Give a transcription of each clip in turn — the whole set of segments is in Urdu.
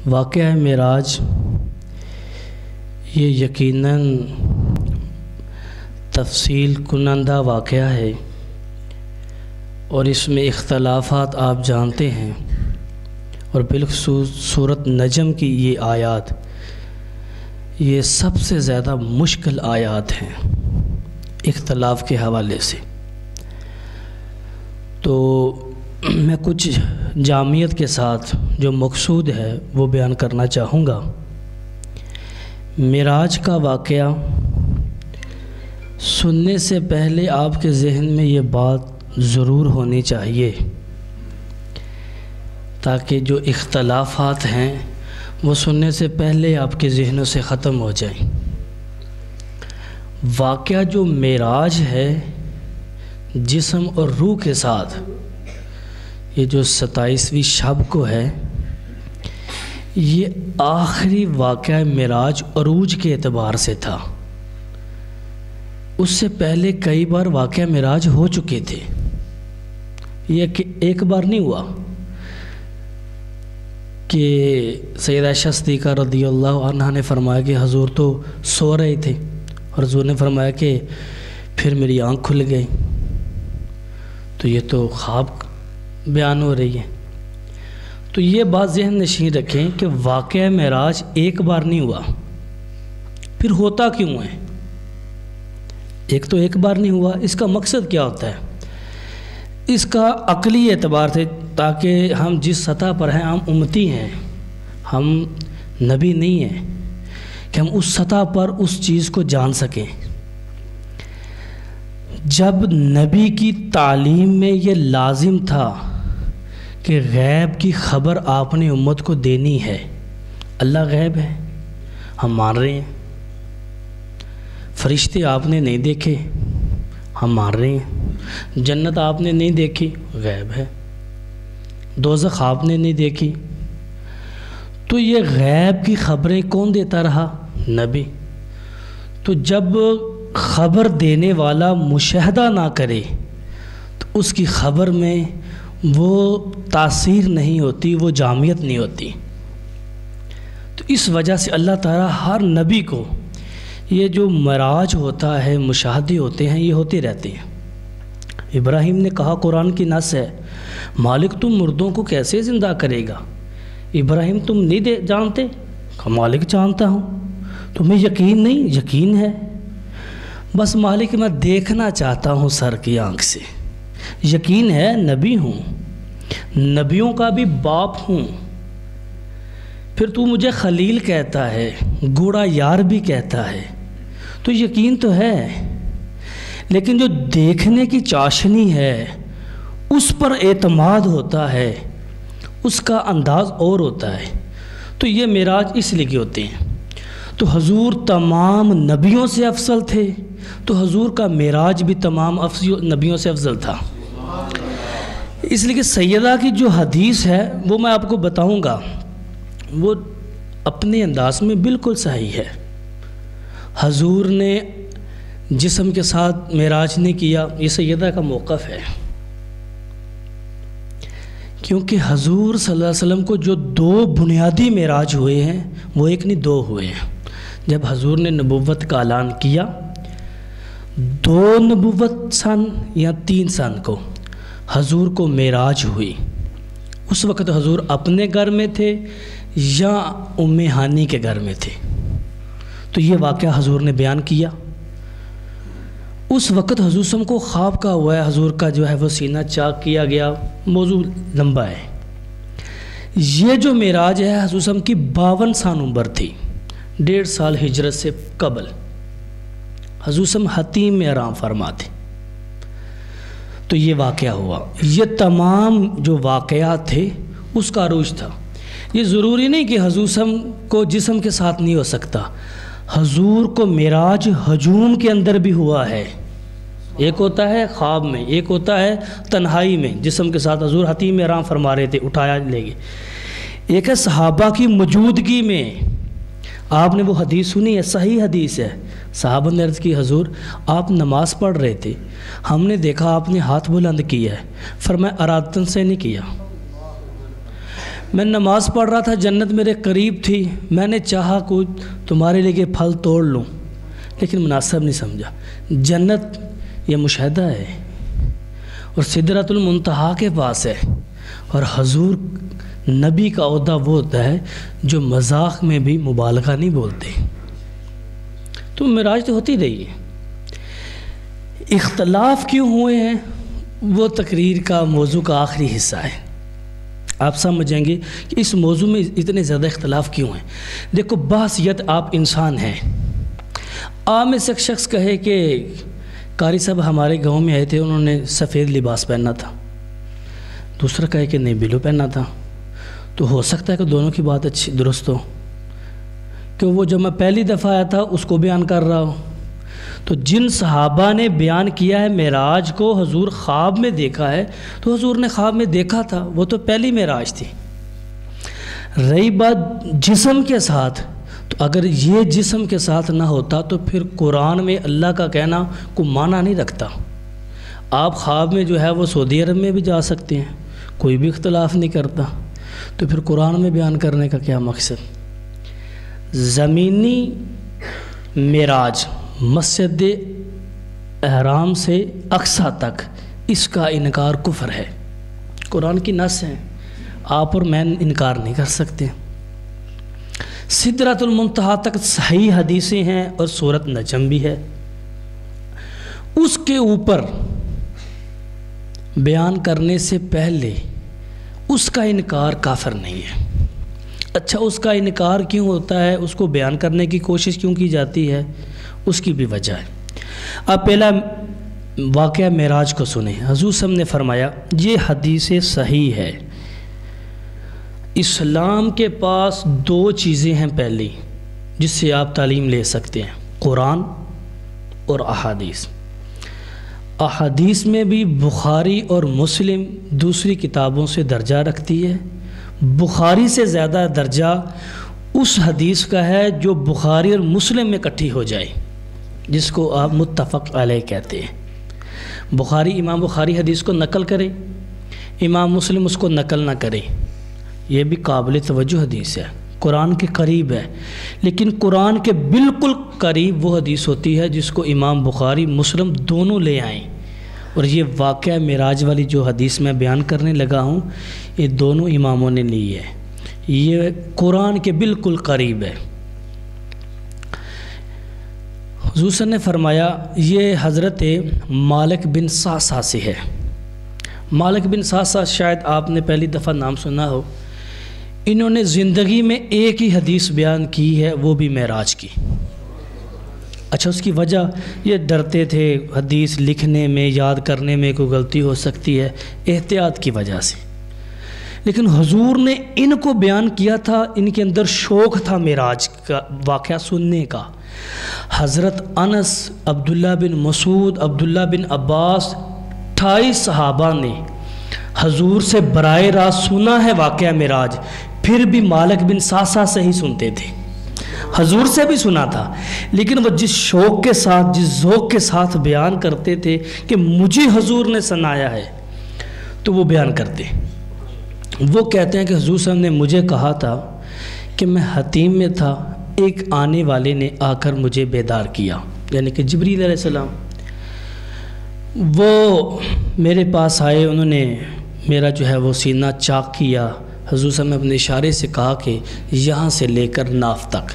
واقعہ معراج یہ یقیناً تفصیل کنندہ واقعہ ہے اور اس میں اختلافات آپ جانتے ہیں، اور بالخصوص سورۃ نجم کی یہ آیات یہ سب سے زیادہ مشکل آیات ہیں اختلاف کے حوالے سے۔ تو میں کچھ جامعیت کے ساتھ جو مقصود ہے وہ بیان کرنا چاہوں گا۔ معراج کا واقعہ سننے سے پہلے آپ کے ذہن میں یہ بات ضرور ہونی چاہیے تاکہ جو اختلافات ہیں وہ سننے سے پہلے آپ کے ذہنوں سے ختم ہو جائیں۔ واقعہ جو معراج ہے جسم اور روح کے ساتھ، یہ جو 27ویں شب کو ہے، یہ آخری واقعہ معراج عروج کے اعتبار سے تھا۔ اس سے پہلے کئی بار واقعہ معراج ہو چکے تھے، یہ کہ ایک بار نہیں ہوا کہ سیدہ عائشہ صدیقہ رضی اللہ عنہا نے فرمایا کہ حضور تو سو رہے تھے، اور حضور نے فرمایا کہ پھر میری آنکھ کھل گئی، تو یہ تو خواب بیان ہو رہی ہے۔ تو یہ بات ذہن نشین رکھیں کہ واقعہ معراج ایک بار نہیں ہوا، پھر ہوتا کیوں ہے؟ ایک تو ایک بار نہیں ہوا، اس کا مقصد کیا ہوتا ہے؟ اس کا عقلی اعتبار سے، تاکہ ہم جس سطح پر ہیں، ہم امتی ہیں، ہم نبی نہیں ہیں، کہ ہم اس سطح پر اس چیز کو جان سکیں۔ جب نبی کی تعلیم میں یہ لازم تھا کہ غیب کی خبر آپ نے امت کو دینی ہے، اللہ غیب ہے، ہم مان رہے ہیں، فرشتے آپ نے نہیں دیکھے، ہم مان رہے ہیں، جنت آپ نے نہیں دیکھی، غیب ہے، دوزخ آپ نے نہیں دیکھی، تو یہ غیب کی خبریں کون دیتا رہا؟ نبی۔ تو جب خبر دینے والا مشاہدہ نہ کرے تو اس کی خبر میں وہ تاثیر نہیں ہوتی، وہ جامعیت نہیں ہوتی۔ تو اس وجہ سے اللہ تعالیٰ ہر نبی کو یہ جو معراج ہوتا ہے، مشاہدے ہوتے ہیں، یہ ہوتے رہتے ہیں۔ ابراہیم نے کہا، قرآن کی نص ہے، مالک تم مردوں کو کیسے زندہ کرے گا؟ ابراہیم تم نہیں جانتے؟ کہا مالک جانتا ہوں، تمہیں یقین نہیں؟ یقین ہے، بس مالک میں دیکھنا چاہتا ہوں سر کی آنکھ سے۔ یقین ہے، نبی ہوں، نبیوں کا بھی باپ ہوں، پھر تو مجھے خلیل کہتا ہے، گوڑا یار بھی کہتا ہے، تو یقین تو ہے، لیکن جو دیکھنے کی چاشنی ہے اس پر اعتماد ہوتا ہے، اس کا انداز اور ہوتا ہے۔ تو یہ معراج اس لیے کے ہوتے ہیں۔ تو حضور تمام نبیوں سے افضل تھے، تو حضور کا معراج بھی تمام نبیوں سے افضل تھا۔ اس لیے کہ سیدہ کی جو حدیث ہے وہ میں آپ کو بتاؤں گا، وہ اپنے انداز میں بالکل صحیح ہے۔ حضور نے جسم کے ساتھ معراج نہیں کیا، یہ سیدہ کا موقف ہے، کیونکہ حضور صلی اللہ علیہ وسلم کو جو دو بنیادی معراج ہوئے ہیں وہ ایک نہیں دو ہوئے ہیں۔ جب حضور نے نبوت کا اعلان کیا، 2 نبوت سن یا 3 سن کو حضور کو معراج ہوئی، اس وقت حضور اپنے گھر میں تھے یا ام ہانی کے گھر میں تھے، تو یہ واقعہ حضور نے بیان کیا۔ اس وقت حضور صلی اللہ علیہ وسلم کو خواب کا ہوا ہے، حضور کا جو ہے وہ سینہ چاک کیا گیا، موضوع لمبا ہے۔ یہ جو معراج ہے حضور صلی اللہ علیہ وسلم کی 52 سال عمر تھی، 1.5 سال ہجرت سے قبل، حضور صلی اللہ علیہ وسلم حتیم میں آرام فرما تھے، تو یہ واقعہ ہوا۔ یہ تمام جو واقعات تھے اس کا عروج تھا۔ یہ ضروری نہیں کہ حضور صلی اللہ علیہ وسلم کو جسم کے ساتھ نہیں ہو سکتا، حضور کو معراج ہجوم کے اندر بھی ہوا ہے۔ ایک ہوتا ہے خواب میں، ایک ہوتا ہے تنہائی میں، جسم کے ساتھ حضور حتیم میں آرام فرما رہے تھے، اٹھایا لے گئے۔ ایک ہے صحابہ کی موجودگی میں، آپ نے وہ حدیث سنی ہے، صحیح حدیث ہے، صحابہ نے عرض کی حضور آپ نماز پڑھ رہے تھے، ہم نے دیکھا آپ نے ہاتھ بلند کیا ہے، فرمایا ارادتن سے نہیں کیا، میں نماز پڑھ رہا تھا، جنت میرے قریب تھی، میں نے چاہا کچھ تمہارے لیے پھل توڑ لوں، لیکن مناسب نہیں سمجھا۔ جنت یہ مشاہدہ ہے اور سدرۃ المنتہا کے پاس ہے، اور حضور نبی کا عہدہ وہ ہوتا ہے جو مذاق میں بھی مبالغہ نہیں بولتے۔ تو معراج تو ہوتی رہی ہے۔ اختلاف کیوں ہوئے ہیں وہ تقریر کا موضوع کا آخری حصہ ہے، آپ سمجھیں گے کہ اس موضوع میں اتنے زیادہ اختلاف کیوں ہیں۔ دیکھو بحثیت آپ انسان ہیں، آپ میں سے ایک شخص کہے کہ قاری صاحب ہمارے گاؤں میں آئے تھے، انہوں نے سفید لباس پہنا تھا، دوسرا کہے کہ نہیں بلو پہنا تھا، تو ہو سکتا ہے کہ دونوں کی بات اچھی درست ہو، کہ وہ جب میں پہلی دفعہ آیا تھا اس کو بیان کر رہا ہوں۔ تو جن صحابہ نے بیان کیا ہے معراج کو حضور خواب میں دیکھا ہے، تو حضور نے خواب میں دیکھا تھا، وہ تو پہلی معراج تھی۔ رہی بات جسم کے ساتھ، تو اگر یہ جسم کے ساتھ نہ ہوتا تو پھر قرآن میں اللہ کا کہنا کوئی معنی نہیں رکھتا۔ آپ خواب میں جو ہے وہ سعودی عرب میں بھی جا سکتے ہیں، کوئی بھی اختلاف نہیں کرتا، تو پھر قرآن میں بیان کرنے کا کیا مقصد؟ زمینی معراج مسجد احرام سے اقصیٰ تک، اس کا انکار کفر ہے، قرآن کی نص ہے، آپ اور میں انکار نہیں کر سکتے۔ سدرۃ المنتہا تک صحیح حدیثیں ہیں اور سورۃ نجم بھی ہے، اس کے اوپر بیان کرنے سے پہلے اس کا انکار کافر نہیں ہے۔ اچھا اس کا انکار کیوں ہوتا ہے، اس کو بیان کرنے کی کوشش کیوں کی جاتی ہے، اس کی بھی وجہ ہے۔ اب پہلا واقعہ معراج کو سنیں۔ حضور صلی اللہ علیہ وسلم نے فرمایا یہ حدیث صحیح ہے، اسلام کے پاس دو چیزیں ہیں پہلی جس سے آپ تعلیم لے سکتے ہیں، قرآن اور احادیث۔ احادیث میں بھی بخاری اور مسلم دوسری کتابوں سے درجہ رکھتی ہے، بخاری سے زیادہ درجہ اس حدیث کا ہے جو بخاری اور مسلم میں اکٹھی ہو جائے، جس کو آپ متفق علیہ کہتے ہیں۔ امام بخاری حدیث کو نقل کرے، امام مسلم اس کو نقل نہ کرے، یہ بھی قابل توجہ حدیث ہے، قرآن کے قریب ہے، لیکن قرآن کے بالکل قریب وہ حدیث ہوتی ہے جس کو امام بخاری مسلم دونوں لے آئیں، اور یہ واقعہ معراج والی جو حدیث میں بیان کرنے لگا ہوں یہ دونوں اماموں نے لی ہے، یہ قرآن کے بالکل قریب ہے۔ حضور صلی اللہ علیہ وسلم نے فرمایا یہ حضرت مالک بن صعصع سے ہے۔ مالک بن صعصع شاید آپ نے پہلی دفعہ نام سنا ہو، انہوں نے زندگی میں ایک ہی حدیث بیان کی ہے، وہ بھی معراج کی۔ اچھا اس کی وجہ یہ ڈرتے تھے حدیث لکھنے میں یاد کرنے میں کوئی غلطی ہو سکتی ہے، احتیاط کی وجہ سے، لیکن حضور نے ان کو بیان کیا تھا، ان کے اندر شوق تھا معراج کا واقعہ سننے کا۔ حضرت انس، عبداللہ بن مسعود، عبداللہ بن عباس 28 صحابہ نے حضور سے براہ راست سنا ہے واقعہ معراج، پھر بھی مالک بن صعصع سے ہی سنتے تھے، حضور سے بھی سنا تھا، لیکن وہ جس شوق کے ساتھ جس ذوق کے ساتھ بیان کرتے تھے کہ مجھے حضور نے سنایا ہے تو وہ بیان کرتے۔ وہ کہتے ہیں کہ حضور صلی اللہ علیہ وسلم نے مجھے کہا تھا کہ میں حتیم میں تھا، ایک آنے والے نے آ کر مجھے بیدار کیا، یعنی کہ جبریل علیہ السلام، وہ میرے پاس آئے، انہوں نے میرا جو ہے وہ سینہ چاک کیا، حضور صلی اللہ علیہ وسلم نے اپنے اشارے سے کہا کہ یہاں سے لے کر ناف تک،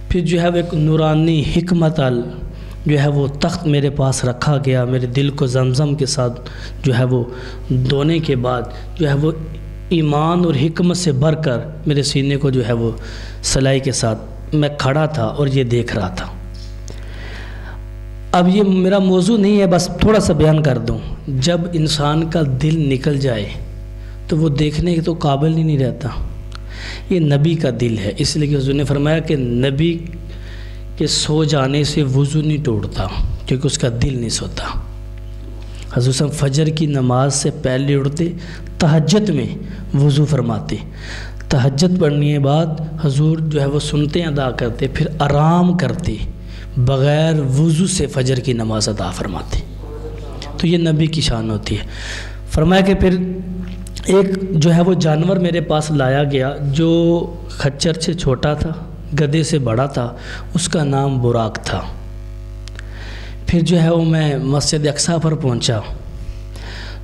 پھر جو ہے وہ ایک نورانی حکمت جو ہے وہ تخت میرے پاس رکھا گیا، میرے دل کو زمزم کے ساتھ جو ہے وہ دھونے کے بعد جو ہے وہ ایمان اور حکمت سے بھر کر میرے سینے کو جو ہے وہ سلائی کے ساتھ میں کھڑا تھا اور یہ دیکھ رہا تھا۔ اب یہ میرا موضوع نہیں ہے، بس تھوڑا سا بیان کر دوں، جب انسان کا دل نکل جائے تو وہ دیکھنے کے تو قابل ہی نہیں رہتا، یہ نبی کا دل ہے، اس لیے کہ حضور نے فرمایا کہ نبی کے سو جانے سے وضو نہیں ٹوٹتا کیونکہ اس کا دل نہیں سوتا۔ حضور صلی اللہ علیہ وسلم فجر کی نماز سے پہلے اٹھتے، تہجد میں وضو فرماتے، تہجد پڑھنے کے بعد حضور جو ہے وہ سنتے ادا کرتے، پھر آرام کرتے، بغیر وضو سے فجر کی نماز ادا فرماتے، تو یہ نبی کی شان ہوتی ہے۔ فرمایا کہ پھر ایک جو ہے وہ جانور میرے پاس لایا گیا جو خچر سے چھوٹا تھا، گدھے سے بڑا تھا، اس کا نام براق تھا۔ پھر جو ہے وہ میں مسجد اقصیٰ پر پہنچا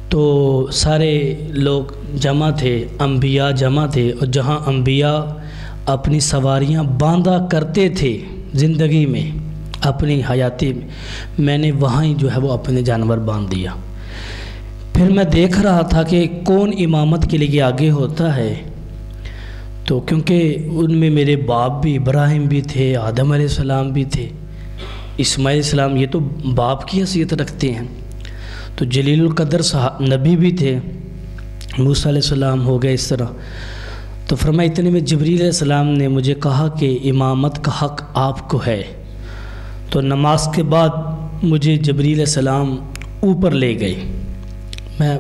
تو سارے لوگ جمع تھے، انبیاء جمع تھے، اور جہاں انبیاء اپنی سواریاں باندھا کرتے تھے زندگی میں اپنی حیاتی میں نے وہاں ہی جو ہے وہ اپنے جانور باندھ دیا۔ پھر میں دیکھ رہا تھا کہ کون امامت کے لیے آگے ہوتا ہے، تو کیونکہ ان میں میرے باپ بھی ابراہیم بھی تھے، آدم علیہ السلام بھی تھے، اسماعیل علیہ السلام، یہ تو باپ کی حیثیت رکھتے ہیں، تو جلیل القدر نبی بھی تھے، موسیٰ علیہ السلام ہو گئے اس طرح۔ تو فرمایا اتنے میں جبریل علیہ السلام نے مجھے کہا کہ امامت کا حق آپ کو ہے۔ تو نماز کے بعد مجھے جبریل علیہ السلام اوپر لے گئے، میں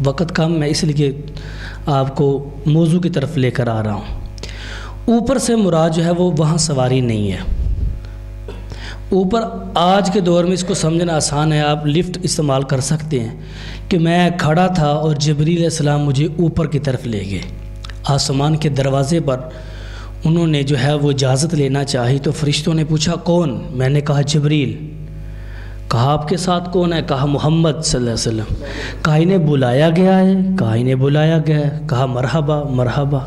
وقت کم ہے اس لیے آپ کو موضوع کی طرف لے کر آ رہا ہوں۔ اوپر سے مراد جو ہے وہ وہاں سواری نہیں ہے، اوپر آج کے دور میں اس کو سمجھنا آسان ہے، آپ لفٹ استعمال کر سکتے ہیں کہ میں کھڑا تھا اور جبریل علیہ السلام مجھے اوپر کی طرف لے گئے، آسمان کے دروازے پر انہوں نے جو ہے وہ اجازت لینا چاہی تو فرشتوں نے پوچھا کون؟ میں نے کہا جبریل۔ کہا آپ کے ساتھ کون ہے؟ کہا محمد صلی اللہ علیہ وسلم۔ کہا انہیں بلایا گیا ہے؟ کہا انہیں بلایا گیا ہے۔ کہا مرحبا مرحبا۔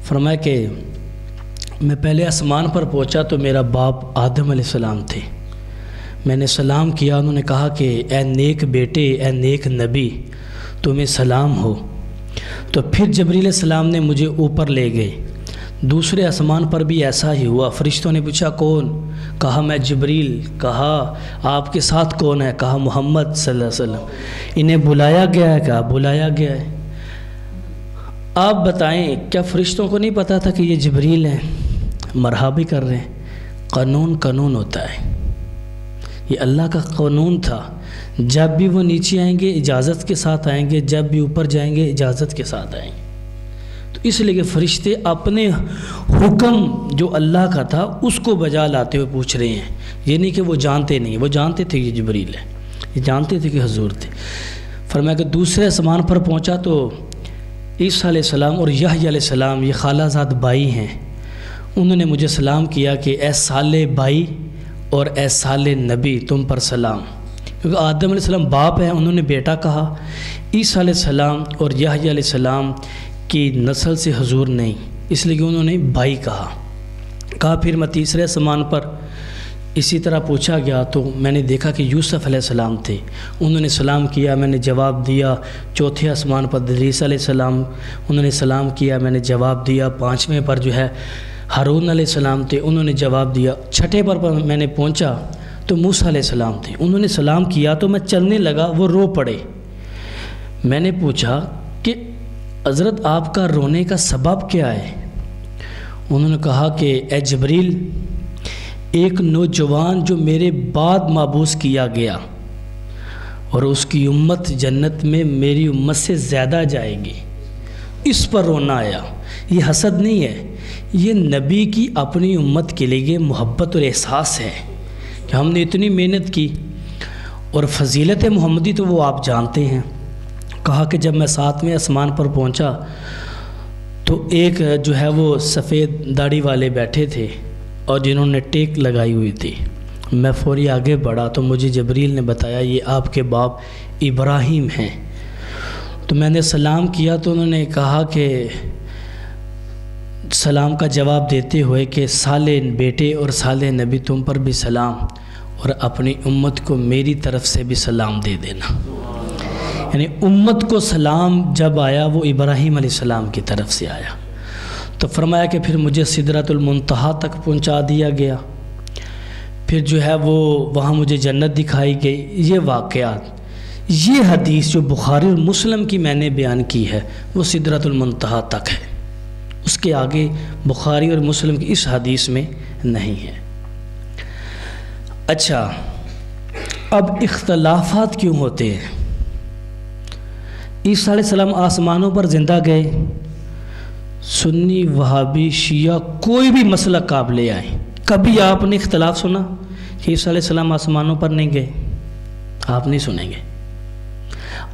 فرمایا کہ میں پہلے آسمان پر پہنچا تو میرا باپ آدم علیہ السلام تھے، میں نے سلام کیا، انہوں نے کہا کہ اے نیک بیٹے، اے نیک نبی، تمہیں سلام ہو۔ تو پھر جبریل علیہ السلام نے مجھے اوپر لے گئے، دوسرے آسمان پر بھی ایسا ہی ہوا، فرشتوں نے پوچھا کون؟ کہا میں جبریل۔ کہا آپ کے ساتھ کون ہے؟ کہا محمد صلی اللہ علیہ وسلم۔ انہیں بلایا گیا ہے؟ کہا بلایا گیا ہے۔ آپ بتائیں کیا فرشتوں کو نہیں پتہ تھا کہ یہ جبریل ہیں؟ مرحبا کر رہے ہیں۔ قانون ہوتا ہے، یہ اللہ کا قانون تھا، جب بھی وہ نیچے آئیں گے اجازت کے ساتھ آئیں گے، جب بھی اوپر جائیں گے اجازت کے ساتھ آئیں گے۔ تو اس لیے کہ فرشتے اپنے حکم جو اللہ کا تھا اس کو بجا لاتے ہوئے پوچھ رہے ہیں، یہ نہیں کہ وہ جانتے نہیں، وہ جانتے تھے یہ جبریل ہے، یہ جانتے تھے کہ حضور تھے۔ فرمایا کہ دوسرے آسمان پر پہنچا تو عیسیٰ علیہ السلام اور یحییٰ علیہ السلام، یہ خالہ زاد بھائی ہیں، انہوں نے مجھے سلام کیا کہ اے صالح بھائی اور اے صالح نبی، تم پر سلام۔ کیونکہ آدم علیہ السلام باپ ہیں، انہوں نے بیٹا کہا، عیسیٰ علیہ السلام اور یحییٰ علیہ السلام کی نسل سے حضور نہیں، اس لیے کہ انہوں نے بھائی کہا۔ پھر میں تیسرے آسمان پر اسی طرح پوچھا گیا تو میں نے دیکھا کہ یوسف علیہ السلام تھے، انہوں نے سلام کیا، میں نے جواب دیا۔ چوتھے آسمان پر ادریس علیہ السلام، انہوں نے سلام کیا، میں نے جواب دیا۔ پانچویں پر جو ہے ہارون علیہ السلام تھے، انہوں نے جواب دیا۔ چھٹے پر میں نے پہنچا تو موسیٰ علیہ السلام تھے، انہوں نے سلام کیا تو میں چلنے لگا، وہ رو پڑے۔ میں نے پوچھا کہ حضرت آپ کا رونے کا سبب کیا ہے؟ انہوں نے کہا کہ اے جبریل، ایک نوجوان جو میرے بعد مبعوث کیا گیا اور اس کی امت جنت میں میری امت سے زیادہ جائے گی، اس پر رونا آیا۔ یہ حسد نہیں ہے، یہ نبی کی اپنی امت کے لیے محبت اور احساس ہے کہ ہم نے اتنی محنت کی، اور فضیلت محمدی تو وہ آپ جانتے ہیں۔ کہا کہ جب میں 7ویں آسمان پر پہنچا تو ایک جو ہے وہ سفید داڑھی والے بیٹھے تھے اور جنہوں نے ٹیک لگائی ہوئی تھی، میں فوری آگے بڑھا تو مجھے جبریل نے بتایا یہ آپ کے باپ ابراہیم ہیں۔ تو میں نے سلام کیا تو انہوں نے کہا کہ سلام کا جواب دیتے ہوئے کہ صالح بیٹے اور صالح نبی، تم پر بھی سلام، اور اپنی امت کو میری طرف سے بھی سلام دے دینا۔ یعنی امت کو سلام جب آیا وہ ابراہیم علیہ السلام کی طرف سے آیا۔ تو فرمایا کہ پھر مجھے سدرۃ المنتہا تک پہنچا دیا گیا، پھر جو ہے وہ وہاں مجھے جنت دکھائی گئی۔ یہ واقعات، یہ حدیث جو بخاری اور مسلم کی میں نے بیان کی ہے وہ سدرۃ المنتہا تک ہے، اس کے آگے بخاری اور مسلم کی اس حدیث میں نہیں ہے۔ اچھا، اب اختلافات کیوں ہوتے ہیں؟ عیسیٰ علیہ السلام آسمانوں پر زندہ گئے، سنی وہابی شیعہ کوئی بھی مسئلہ قابل آئیں، کبھی آپ نے اختلاف سنا کہ عیسیٰ علیہ السلام آسمانوں پر نہیں گئے؟ آپ نہیں سنیں گے۔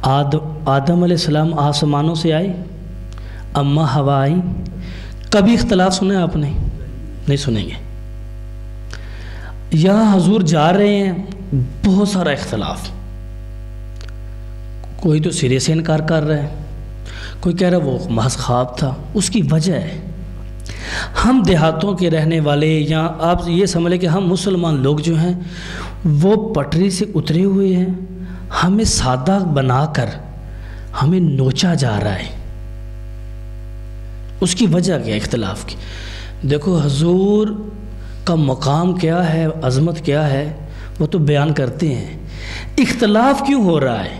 آدم علیہ السلام آسمانوں سے آئے، اماں ہوا آئی، کبھی اختلاف سنے آپ نے؟ نہیں سنیں گے۔ یہاں حضور جا رہے ہیں، بہت سارا اختلاف، کوئی تو سرے سے انکار کر رہا ہے، کوئی کہہ رہا ہے وہ محض خواب تھا۔ اس کی وجہ ہے ہم دیہاتوں کے رہنے والے، یا آپ یہ سمجھ لیں کہ ہم مسلمان لوگ جو ہیں وہ پٹری سے اترے ہوئے ہیں، ہمیں سادہ بنا کر ہمیں نوچا جا رہا ہے۔ اس کی وجہ کیا اختلاف کی؟ دیکھو حضور کا مقام کیا ہے، عظمت کیا ہے، وہ تو بیان کرتے ہیں۔ اختلاف کیوں ہو رہا ہے؟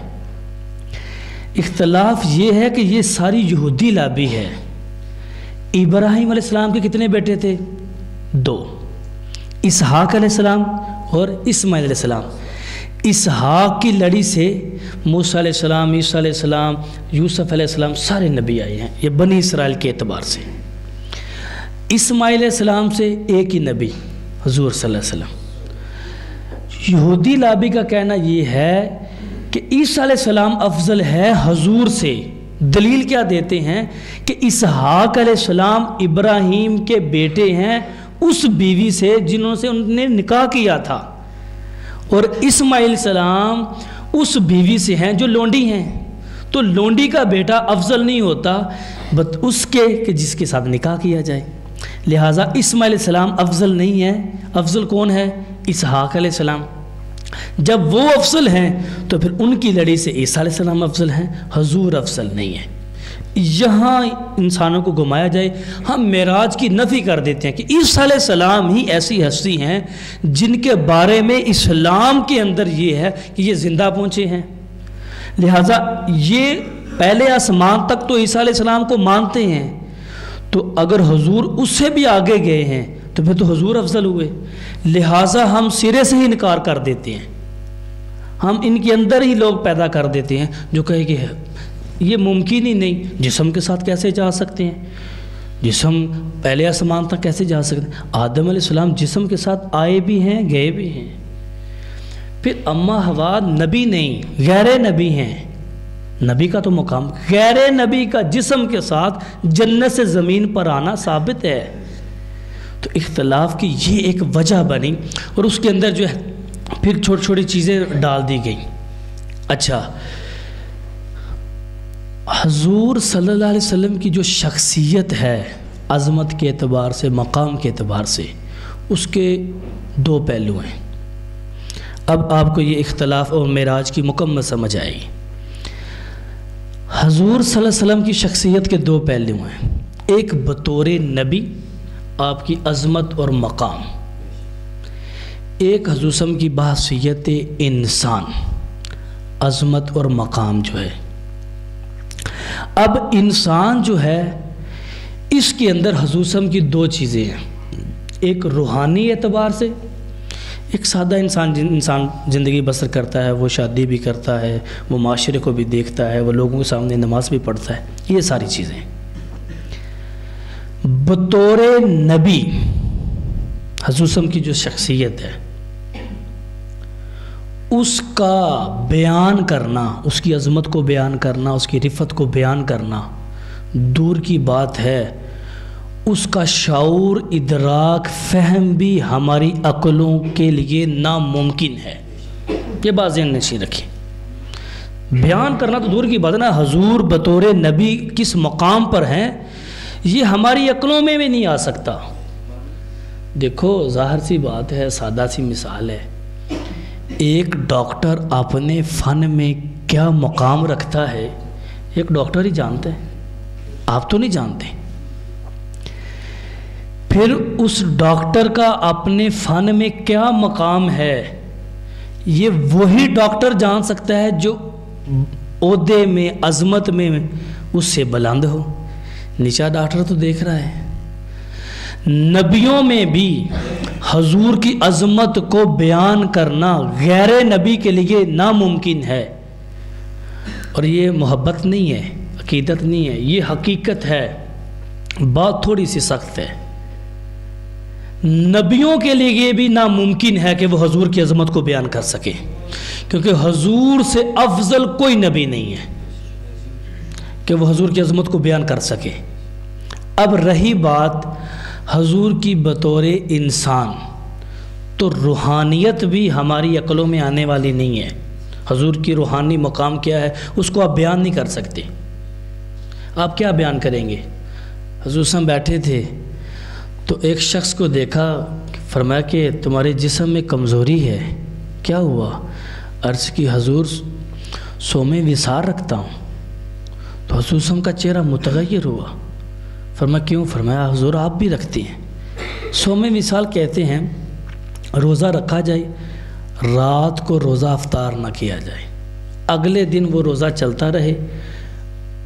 اختلاف یہ ہے کہ یہ ساری یہودی لابی ہے۔ ابراہیم علیہ السلام کے کتنے بیٹے تھے؟ 2، اسحاق علیہ السلام اور اسماعیل علیہ السلام۔ اسحاق کی لڑی سے موسیٰ علیہ السلام، عیسیٰ علیہ السلام، یوسف علیہ السلام سارے نبی آئے ہیں، یہ بنی اسرائیل کے اعتبار سے۔ اسماعیل علیہ السلام سے ایک ہی نبی حضور صلی اللہ علیہ وسلم۔ یہودی لابی کا کہنا یہ ہے کہ عیسیٰ علیہ السلام افضل ہے حضور سے۔ دلیل کیا دیتے ہیں کہ اسحاق علیہ السلام ابراہیم کے بیٹے ہیں اس بیوی سے جنہوں سے انہوں نے نکاح کیا تھا، اور اسماعیل علیہ السلام اس بیوی سے ہیں جو لونڈی ہیں۔ تو لونڈی کا بیٹا افضل نہیں ہوتا بس اس کے کہ جس کے ساتھ نکاح کیا جائے، لہٰذا اسماعیل علیہ السلام افضل نہیں ہے۔ افضل کون ہے؟ اسحاق علیہ السلام۔ جب وہ افضل ہیں تو پھر ان کی لڑی سے عیسیٰ علیہ السلام افضل ہیں، حضور افضل نہیں ہے۔ یہاں انسانوں کو گھمایا جائے، ہم معراج کی نفی کر دیتے ہیں کہ عیسیٰ علیہ السلام ہی ایسی ہستی ہیں جن کے بارے میں اسلام کے اندر یہ ہے کہ یہ زندہ پہنچے ہیں، لہٰذا یہ پہلے آسمان تک تو عیسیٰ علیہ السلام کو مانتے ہیں، تو اگر حضور اس سے بھی آگے گئے ہیں تو پھر تو حضور افضل ہوئے، لہٰذا ہم سرے سے ہی انکار کر دیتے ہیں۔ ہم ان کے اندر ہی لوگ پیدا کر دیتے ہیں جو کہے کہ یہ ممکن ہی نہیں، جسم کے ساتھ کیسے جا سکتے ہیں، جسم پہلے آسمان تک کیسے جا سکتے ہیں؟ آدم علیہ السلام جسم کے ساتھ آئے بھی ہیں، گئے بھی ہیں۔ پھر اماں ہوا نبی نہیں، غیر نبی ہیں۔ نبی کا تو مقام، غیر نبی کا جسم کے ساتھ جنت سے زمین پر آنا ثابت ہے۔ تو اختلاف کی یہ ایک وجہ بنی، اور اس کے اندر جو ہے پھر چھوٹی چھوٹی چیزیں ڈال دی گئیں۔ اچھا، حضور صلی اللہ علیہ وسلم کی جو شخصیت ہے عظمت کے اعتبار سے، مقام کے اعتبار سے، اس کے 2 پہلو ہیں۔ اب آپ کو یہ اختلاف اور معراج کی مکمل سمجھ آئے گی۔ حضور صلی اللہ علیہ وسلم کی شخصیت کے 2 پہلو ہیں، ایک بطور نبی آپ کی عظمت اور مقام، ایک حضور صلی اللہ علیہ وسلم کی بحیثیت انسان عظمت اور مقام جو ہے۔ اب انسان جو ہے اس کے اندر حضور صلی اللہ علیہ وسلم کی 2 چیزیں ہیں، ایک روحانی اعتبار سے، ایک سادہ انسان زندگی بسر کرتا ہے، وہ شادی بھی کرتا ہے، وہ معاشرے کو بھی دیکھتا ہے، وہ لوگوں کے سامنے نماز بھی پڑھتا ہے، یہ ساری چیزیں۔ بطور نبی حضور صلی اللہ علیہ وسلم کی جو شخصیت ہے اس کا بیان کرنا، اس کی عظمت کو بیان کرنا، اس کی رفعت کو بیان کرنا دور کی بات ہے، اس کا شعور، ادراک، فہم بھی ہماری عقلوں کے لیے ناممکن ہے۔ یہ بات ذہن نشین رکھیں، بیان کرنا تو دور کی بات ہے نا، حضور بطور نبی کس مقام پر ہیں یہ ہماری عقلوں میں بھی نہیں آ سکتا۔ دیکھو ظاہر سی بات ہے، سادہ سی مثال ہے، ایک ڈاکٹر اپنے فن میں کیا مقام رکھتا ہے ایک ڈاکٹر ہی جانتا ہے، آپ تو نہیں جانتے۔ پھر اس ڈاکٹر کا اپنے فن میں کیا مقام ہے یہ وہی ڈاکٹر جان سکتا ہے جو عہدے میں، عظمت میں اس سے بلند ہو۔ نیچا ڈاکٹر تو دیکھ رہا ہے۔ نبیوں میں بھی حضور کی عظمت کو بیان کرنا غیر نبی کے لیے ناممکن ہے، اور یہ محبت نہیں ہے، عقیدت نہیں ہے، یہ حقیقت ہے۔ بات تھوڑی سی سخت ہے، نبیوں کے لیے یہ بھی ناممکن ہے کہ وہ حضور کی عظمت کو بیان کر سکیں، کیونکہ حضور سے افضل کوئی نبی نہیں ہے کہ وہ حضور کی عظمت کو بیان کر سکے۔ اب رہی بات حضور کی بطور انسان، تو روحانیت بھی ہماری عقلوں میں آنے والی نہیں ہے۔ حضور کی روحانی مقام کیا ہے اس کو آپ بیان نہیں کر سکتے۔ آپ کیا بیان کریں گے؟ حضور صاحب بیٹھے تھے تو ایک شخص کو دیکھا، فرمایا کہ تمہارے جسم میں کمزوری ہے، کیا ہوا؟ عرض کی حضور صوم وصال رکھتا ہوں۔ تو حضور صاحب کا چہرہ متغیر ہوا، فرمایا کیوں؟ فرمایا حضور آپ بھی رکھتے ہیں۔ صوم وصال کہتے ہیں روزہ رکھا جائے، رات کو روزہ افطار نہ کیا جائے، اگلے دن وہ روزہ چلتا رہے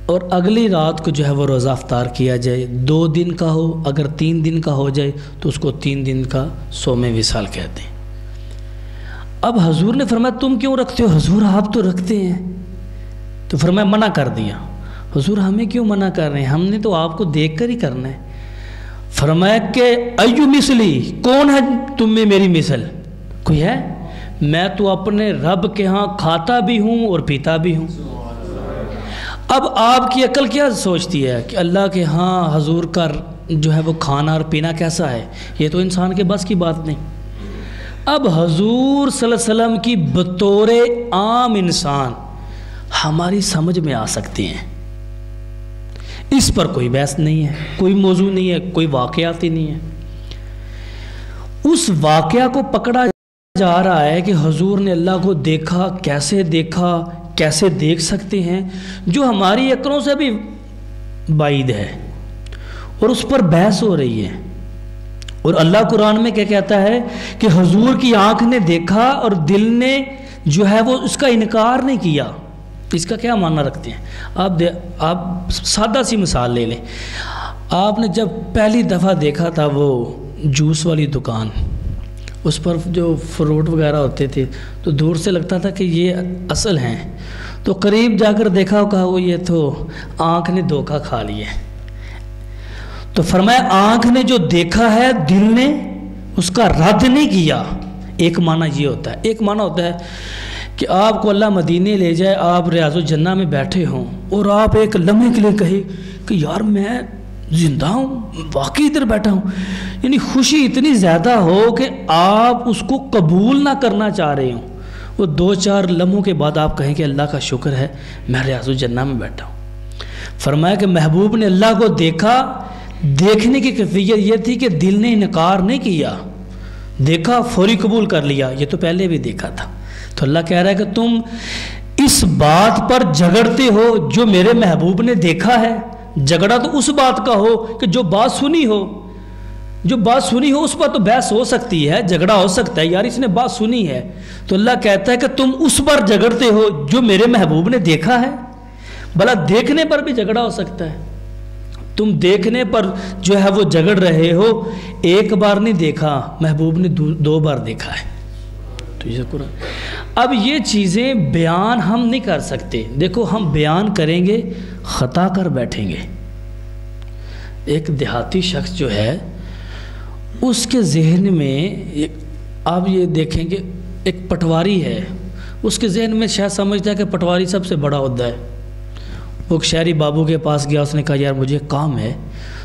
اور اگلی رات کو جو ہے وہ روزہ افطار کیا جائے۔ 2 دن کا ہو، اگر 3 دن کا ہو جائے تو اس کو 3 دن کا صوم وصال کہتے ہیں۔ اب حضور نے فرمایا تم کیوں رکھتے ہو؟ حضور آپ تو رکھتے ہیں۔ تو فرمایا منع کر دیا۔ حضور ہمیں کیوں منع کر رہے ہیں؟ ہم نے تو آپ کو دیکھ کر ہی کرنا ہے۔ فرمایا کہ ایو مثلی، کون ہے تم میں میری مثل؟ کوئی ہے؟ میں تو اپنے رب کے ہاں کھاتا بھی ہوں اور پیتا بھی ہوں۔ اب آپ کی عقل کیا سوچتی ہے کہ اللہ کے ہاں حضور کا جو ہے وہ کھانا اور پینا کیسا ہے؟ یہ تو انسان کے بس کی بات نہیں۔ اب حضور صلی اللہ علیہ وسلم کی بطور عام انسان ہماری سمجھ میں آ سکتے ہیں، اس پر کوئی بحث نہیں ہے، کوئی موضوع نہیں ہے، کوئی واقعات ہی نہیں ہے۔ اس واقعہ کو پکڑا جا رہا ہے کہ حضور نے اللہ کو دیکھا، کیسے دیکھ سکتے ہیں، جو ہماری عقلوں سے بھی بعید ہے، اور اس پر بحث ہو رہی ہے۔ اور اللہ قرآن میں کیا کہتا ہے کہ حضور کی آنکھ نے دیکھا اور دل نے جو ہے وہ اس کا انکار نہیں کیا۔ اس کا کیا معنی رکھتے ہیں؟ آپ سادہ سی مثال لے لیں۔ آپ نے جب پہلی دفعہ دیکھا تھا وہ جوس والی دکان، اس پر جو فروٹ وغیرہ ہوتے تھے تو دور سے لگتا تھا کہ یہ اصل ہیں، تو قریب جا کر دیکھا کہا وہ یہ تو آنکھ نے دھوکہ کھا لیا۔ تو فرمایا آنکھ نے جو دیکھا ہے دل نے اس کا رد نہیں کیا۔ ایک معنی یہ ہوتا ہے۔ ایک معنی ہوتا ہے کہ آپ کو اللہ مدینے لے جائے، آپ ریاض الجنہ میں بیٹھے ہوں اور آپ ایک لمحے کے لیے کہیں کہ یار میں زندہ ہوں، واقعی ادھر بیٹھا ہوں، یعنی خوشی اتنی زیادہ ہو کہ آپ اس کو قبول نہ کرنا چاہ رہے ہوں۔ وہ 2-4 لمحوں کے بعد آپ کہیں کہ اللہ کا شکر ہے میں ریاض الجنہ میں بیٹھا ہوں۔ فرمایا کہ محبوب نے اللہ کو دیکھا، دیکھنے کی کیفیت یہ تھی کہ دل نے انکار نہیں کیا، دیکھا فوری قبول کر لیا، یہ تو پہلے بھی دیکھا تھا۔ تو اللہ کہہ رہا ہے کہ تم اس بات پر جھگڑتے ہو جو میرے محبوب نے دیکھا ہے۔ جھگڑا تو اس بات کا ہو کہ جو بات سنی ہو اس پر تو بحث ہو سکتی ہے، جھگڑا ہو سکتا ہے، یار اس نے بات سنی ہے۔ تو اللہ کہتا ہے کہ تم اس پر جھگڑتے ہو جو میرے محبوب نے دیکھا ہے۔ بھلا دیکھنے پر بھی جھگڑا ہو سکتا ہے، تم دیکھنے پر جو ہے وہ جھگڑ رہے ہو، ایک بار نہیں دیکھا، محبوب نے 2 بار دیکھا ہے۔ تو یہ قرآن، اب یہ چیزیں بیان ہم نہیں کر سکتے۔ دیکھو ہم بیان کریں گے خطا کر بیٹھیں گے۔ ایک دیہاتی شخص جو ہے اس کے ذہن میں آپ یہ دیکھیں کہ ایک پٹواری ہے، اس کے ذہن میں شاید سمجھتا ہے کہ پٹواری سب سے بڑا عہدہ ہے۔ وہ شہری بابو کے پاس گیا، اس نے کہا یار مجھے کام ہے،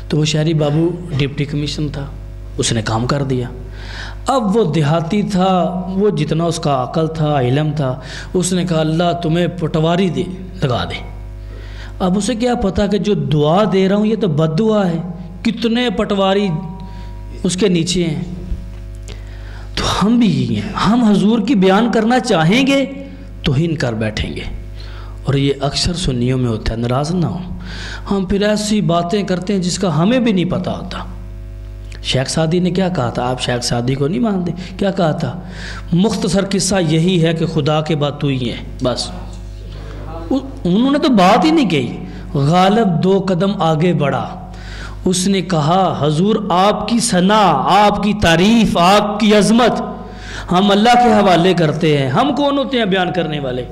تو وہ شہری بابو ڈپٹی کمیشن تھا، اس نے کام کر دیا۔ اب وہ دیہاتی تھا، وہ جتنا اس کا عقل تھا، علم تھا، اس نے کہا اللہ تمہیں پٹواری لگا دے۔ اب اسے کیا پتا کہ جو دعا دے رہا ہوں یہ تو بد دعا ہے، کتنے پٹواری اس کے نیچے ہیں۔ تو ہم بھی یہی ہیں، ہم حضور کی بیان کرنا چاہیں گے تو ہن کر بیٹھیں گے، اور یہ اکثر سنیوں میں ہوتا ہے۔ ناراض نہ ہو، ہم پھر ایسی باتیں کرتے ہیں جس کا ہمیں بھی نہیں پتہ ہوتا۔ شیخ سعدی نے کیا کہا تھا؟ آپ شیخ سعدی کو نہیں مانتے؟ کیا کہا تھا؟ مختصر قصہ یہی ہے کہ خدا کے بعد تو ہی ہے، بس۔ انہوں نے تو بات ہی نہیں کہی۔ غالب 2 قدم آگے بڑھا، اس نے کہا حضور آپ کی ثنا، آپ کی تعریف، آپ کی عظمت ہم اللہ کے حوالے کرتے ہیں، ہم کون ہوتے ہیں بیان کرنے والے؟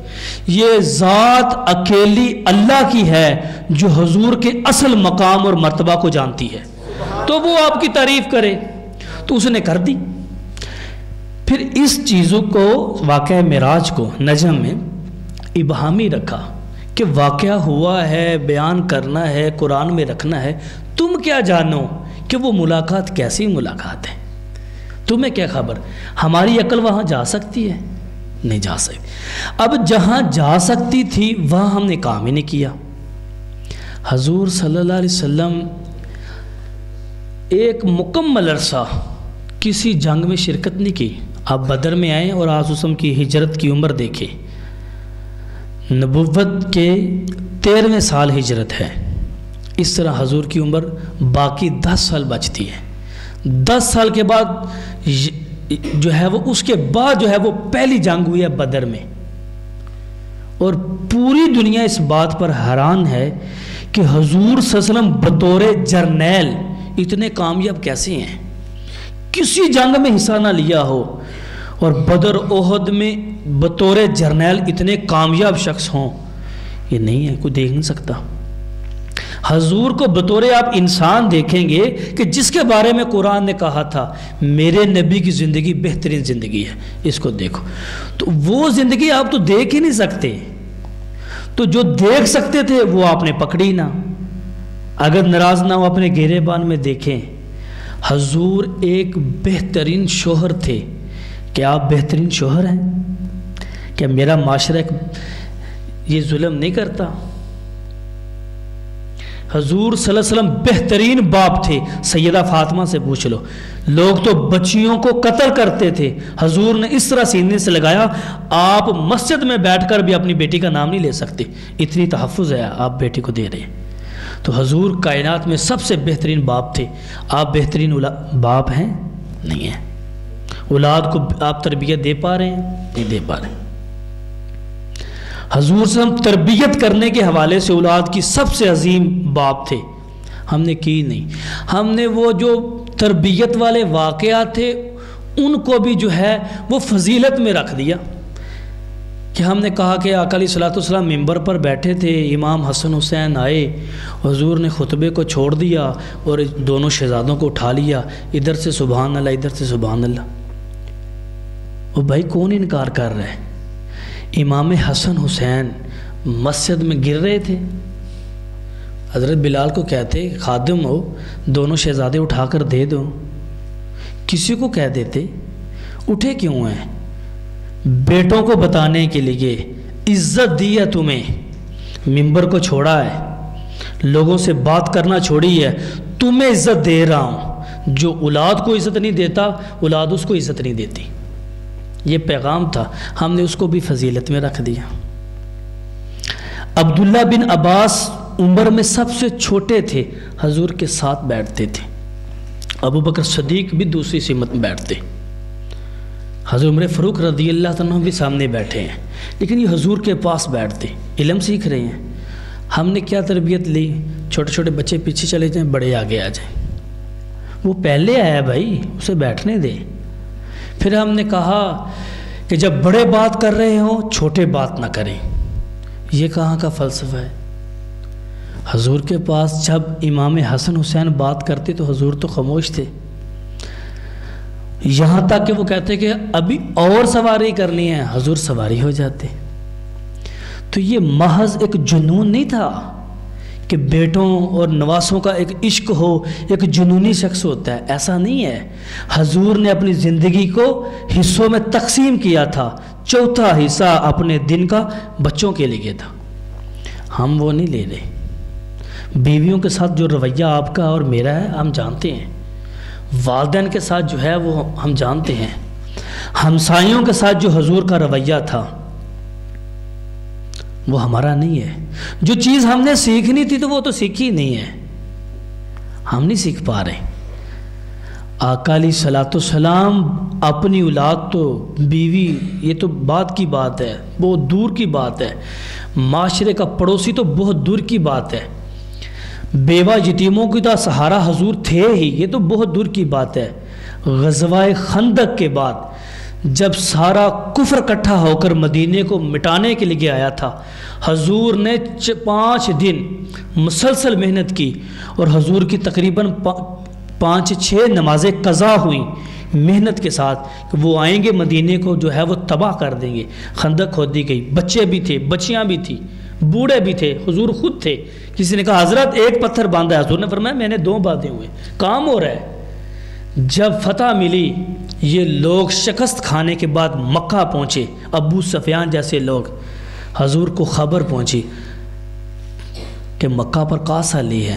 یہ ذات اکیلی اللہ کی ہے جو حضور کے اصل مقام اور مرتبہ کو جانتی ہے، تو وہ آپ کی تعریف کرے۔ تو اس نے کر دی۔ پھر اس چیزوں کو واقعہ معراج کو نجم میں ابہامی رکھا کہ واقعہ ہوا ہے، بیان کرنا ہے، قرآن میں رکھنا ہے، تم کیا جانو کہ وہ ملاقات کیسی ملاقات ہے، تمہیں کیا خبر؟ ہماری عقل وہاں جا سکتی ہے؟ نہیں جا سکتی۔ اب جہاں جا سکتی تھی وہاں ہم نے کام ہی نہیں کیا۔ حضور صلی اللہ علیہ وسلم ایک مکمل عرصہ کسی جنگ میں شرکت نہیں کی۔ آپ بدر میں آئیں اور آج وسلم کی ہجرت کی عمر دیکھیں، نبوت کے 13ویں سال ہجرت ہے، اس طرح حضور کی عمر باقی 10 سال بچتی ہے۔ 10 سال کے بعد جو ہے وہ اس کے بعد جو ہے وہ پہلی جنگ ہوئی ہے بدر میں، اور پوری دنیا اس بات پر حیران ہے کہ حضور صلی اللہ علیہ وسلم بطور جرنیل اتنے کامیاب کیسے ہیں، کسی جنگ میں حصہ نہ لیا ہو اور بدر احد میں بطور جرنیل اتنے کامیاب شخص ہوں، یہ نہیں ہے، کوئی دیکھ نہیں سکتا۔ حضور کو بطور آپ انسان دیکھیں گے کہ جس کے بارے میں قرآن نے کہا تھا میرے نبی کی زندگی بہترین زندگی ہے، اس کو دیکھو، تو وہ زندگی آپ تو دیکھ ہی نہیں سکتے، تو جو دیکھ سکتے تھے وہ آپ نے پکڑی نہ۔ اگر ناراض نہ ہو اپنے گریبان میں دیکھیں، حضور ایک بہترین شوہر تھے۔ کیا آپ بہترین شوہر ہیں؟ کیا میرا معاشرہ یہ ظلم نہیں کرتا؟ حضور صلی اللہ علیہ وسلم بہترین باپ تھے، سیدہ فاطمہ سے پوچھ لو، لوگ تو بچیوں کو قتل کرتے تھے، حضور نے اس طرح سینے سے لگایا، آپ مسجد میں بیٹھ کر بھی اپنی بیٹی کا نام نہیں لے سکتے، اتنی تحفظ ہے آپ بیٹی کو دے رہے ہیں۔ تو حضور کائنات میں سب سے بہترین باپ تھے، آپ بہترین باپ ہیں؟ نہیں ہیں۔ اولاد کو آپ تربیت دے پا رہے ہیں؟ نہیں دے پا رہے ہیں۔ حضور سے ہم تربیت کرنے کے حوالے سے اولاد کی سب سے عظیم باپ تھے، ہم نے کی نہیں۔ ہم نے وہ جو تربیت والے واقعات تھے ان کو بھی جو ہے وہ فضیلت میں رکھ دیا کہ ہم نے کہا کہ آقا علیہ الصلوۃ والسلام ممبر پر بیٹھے تھے، امام حسن حسین آئے، حضور نے خطبے کو چھوڑ دیا اور دونوں شہزادوں کو اٹھا لیا، ادھر سے سبحان اللہ ادھر سے سبحان اللہ۔ وہ بھائی کون انکار کر رہا ہے؟ امام حسن حسین مسجد میں گر رہے تھے، حضرت بلال کو کہتے خادم ہو دونوں شہزادے اٹھا کر دے دو، کسی کو کہہ دیتے، اٹھے کیوں ہیں؟ بیٹوں کو بتانے کے لیے عزت دی ہے تمہیں، ممبر کو چھوڑا ہے، لوگوں سے بات کرنا چھوڑی ہے، تمہیں عزت دے رہا ہوں۔ جو اولاد کو عزت نہیں دیتا اولاد اس کو عزت نہیں دیتی، یہ پیغام تھا، ہم نے اس کو بھی فضیلت میں رکھ دیا۔ عبداللہ بن عباس عمر میں سب سے چھوٹے تھے، حضور کے ساتھ بیٹھتے تھے۔ ابو بکر صدیق بھی دوسری سمت میں بیٹھتے، حضرت عمر فاروق رضی اللہ عنہ بھی سامنے بیٹھے ہیں، لیکن یہ حضور کے پاس بیٹھتے، علم سیکھ رہے ہیں۔ ہم نے کیا تربیت لی؟ چھوٹے چھوٹے بچے پیچھے چلے جائیں، بڑے آگے آ جائیں، وہ پہلے آیا بھائی، اسے بیٹھنے دے۔ پھر ہم نے کہا کہ جب بڑے بات کر رہے ہوں چھوٹے بات نہ کریں، یہ کہاں کا فلسفہ ہے؟ حضور کے پاس جب امام حسن حسین بات کرتے تو حضور تو خاموش تھے، یہاں تک کہ وہ کہتے کہ ابھی اور سواری کرنی ہے، حضور سواری ہو جاتے۔ تو یہ محض ایک جنون نہیں تھا کہ بیٹوں اور نواسوں کا ایک عشق ہو، ایک جنونی شخص ہوتا ہے، ایسا نہیں ہے۔ حضور نے اپنی زندگی کو حصوں میں تقسیم کیا تھا، چوتھا حصہ اپنے دن کا بچوں کے لیے تھا، ہم وہ نہیں لے رہے۔ بیویوں کے ساتھ جو رویہ آپ کا اور میرا ہے ہم جانتے ہیں، والدین کے ساتھ جو ہے وہ ہم جانتے ہیں، ہمسائیوں کے ساتھ جو حضور کا رویہ تھا وہ ہمارا نہیں ہے۔ جو چیز ہم نے سیکھنی تھی تو وہ تو سیکھی نہیں ہے، ہم نہیں سیکھ پا رہے۔ آقا علیہ الصلوۃ والسلام اپنی اولاد تو بیوی یہ تو بات کی بات ہے، بہت دور کی بات ہے، معاشرے کا پڑوسی تو بہت دور کی بات ہے، بیوہ یتیموں کی تو سہارا حضور تھے ہی، یہ تو بہت دور کی بات ہے۔ غزوہ خندق کے بعد جب سارا کفر اکٹھا ہو کر مدینے کو مٹانے کے لیے آیا تھا، حضور نے 5 دن مسلسل محنت کی اور حضور کی تقریباً 5-6 نمازیں قضا ہوئیں محنت کے ساتھ کہ وہ آئیں گے مدینے کو جو ہے وہ تباہ کر دیں گے۔ خندق کھودی گئی، بچے بھی تھے، بچیاں بھی تھیں، بوڑھے بھی تھے، حضور خود تھے۔ کسی نے کہا حضرت ایک پتھر باندھا ہے، حضور نے فرمایا میں نے 2 باندھے ہوئے، کام ہو رہا ہے۔ جب فتح ملی، یہ لوگ شکست کھانے کے بعد مکہ پہنچے، ابو سفیان جیسے لوگ، حضور کو خبر پہنچی کہ مکہ پر قاصہ لی ہے،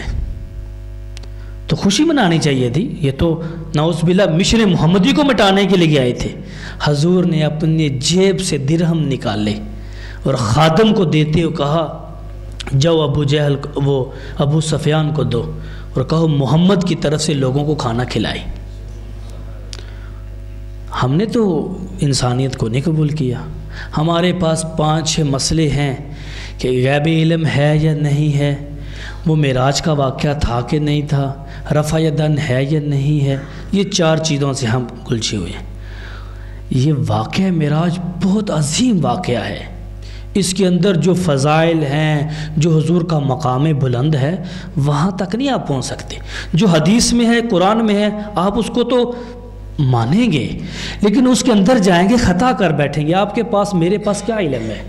تو خوشی منانی چاہیے تھی۔ یہ تو نعوذ باللہ مشن محمدی کو مٹانے کے لیے آئے تھے۔ حضور نے اپنی جیب سے درہم نکالے اور خادم کو دیتے ہوئے کہا جاؤ ابو سفیان کو دو اور کہو محمد کی طرف سے لوگوں کو کھانا کھلائے۔ ہم نے تو انسانیت کو نہیں قبول کیا۔ ہمارے پاس 5-6 مسئلے ہیں کہ غیب علم ہے یا نہیں ہے، وہ معراج کا واقعہ تھا کہ نہیں تھا، رفع یدین ہے یا نہیں ہے، یہ 4 چیزوں سے ہم الجھے ہوئے ہیں۔ یہ واقعہ معراج بہت عظیم واقعہ ہے، اس کے اندر جو فضائل ہیں، جو حضور کا مقام بلند ہے، وہاں تک نہیں آپ پہنچ سکتے۔ جو حدیث میں ہے، قرآن میں ہے، آپ اس کو تو مانیں گے، لیکن اس کے اندر جائیں گے خطا کر بیٹھیں گے۔ آپ کے پاس، میرے پاس کیا علم ہے؟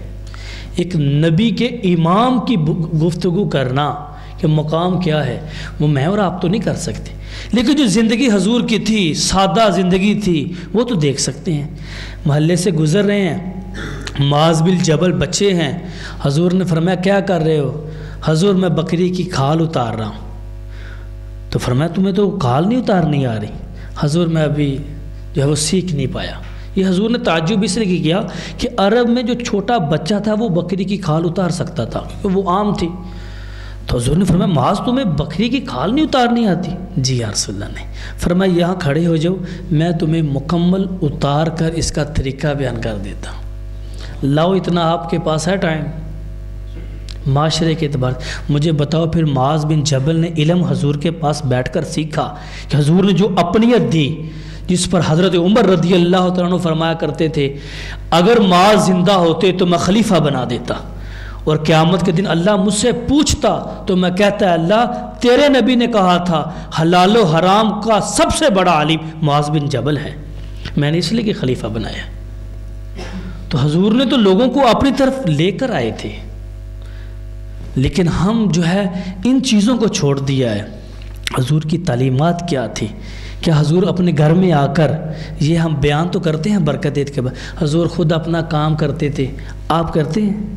ایک نبی کے امام کی گفتگو کرنا کہ مقام کیا ہے، وہ میں اور آپ تو نہیں کر سکتے، لیکن جو زندگی حضور کی تھی، سادہ زندگی تھی، وہ تو دیکھ سکتے ہیں۔ محلے سے گزر رہے ہیں، معاذ بن جبل بچے ہیں، حضور نے فرمایا کیا کر رہے ہو؟ حضور میں بکری کی کھال اتار رہا ہوں۔ تو فرمایا تمہیں تو کھال نہیں اتارنی آ رہی؟ حضور میں ابھی جو ہے وہ سیکھ نہیں پایا۔ یہ حضور نے تعجب اس لیے کیا کہ عرب میں جو چھوٹا بچہ تھا وہ بکری کی کھال اتار سکتا تھا کیونکہ وہ عام تھی۔ تو حضور نے فرمایا معاذ تمہیں بکری کی کھال نہیں اتارنی آتی؟ جی یا رسول اللہ نے فرمایا یہاں کھڑے ہو جاؤ، میں تمہیں مکمل اتار کر اس کا طریقہ بیان کر دیتا ہوں۔ لاؤ اتنا آپ کے پاس ہے ٹائم معاشرے کے اعتبار، مجھے بتاؤ پھر معاذ بن جبل نے علم حضور کے پاس بیٹھ کر سیکھا کہ حضور نے جو اپنیت دی، جس پر حضرت عمر رضی اللہ تعالیٰ عنہ فرمایا کرتے تھے اگر معاذ زندہ ہوتے تو میں خلیفہ بنا دیتا، اور قیامت کے دن اللہ مجھ سے پوچھتا تو میں کہتا ہے اللہ تیرے نبی نے کہا تھا حلال و حرام کا سب سے بڑا عالم معاذ بن جبل ہے، میں نے اس لیے کہ خلیفہ بنایا۔ تو حضور نے تو لوگوں کو اپنی طرف لے کر آئے تھے، لیکن ہم جو ہے ان چیزوں کو چھوڑ دیا ہے۔ حضور کی تعلیمات کیا تھی؟ کہ حضور اپنے گھر میں آ کر، یہ ہم بیان تو کرتے ہیں برکت عید کے بعد، حضور خود اپنا کام کرتے تھے، آپ کرتے ہیں؟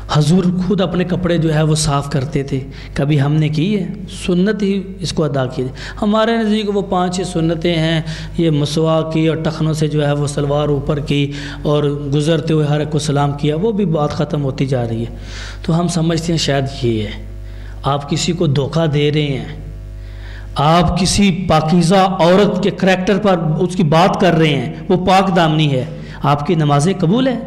حضور خود اپنے کپڑے جو ہے وہ صاف کرتے تھے، کبھی ہم نے کی ہے؟ سنت ہی اس کو ادا کی۔ ہمارے نزدیک وہ 5-6 سنتیں ہیں، یہ مسواک کی اور ٹخنوں سے جو ہے وہ سلوار اوپر کی اور گزرتے ہوئے ہر ایک کو سلام کیا، وہ بھی بات ختم ہوتی جا رہی ہے۔ تو ہم سمجھتے ہیں شاید یہ ہے، آپ کسی کو دھوکہ دے رہے ہیں، آپ کسی پاکیزہ عورت کے کریکٹر پر اس کی بات کر رہے ہیں، وہ پاک دامنی ہے، آپ کی نمازیں قبول ہیں؟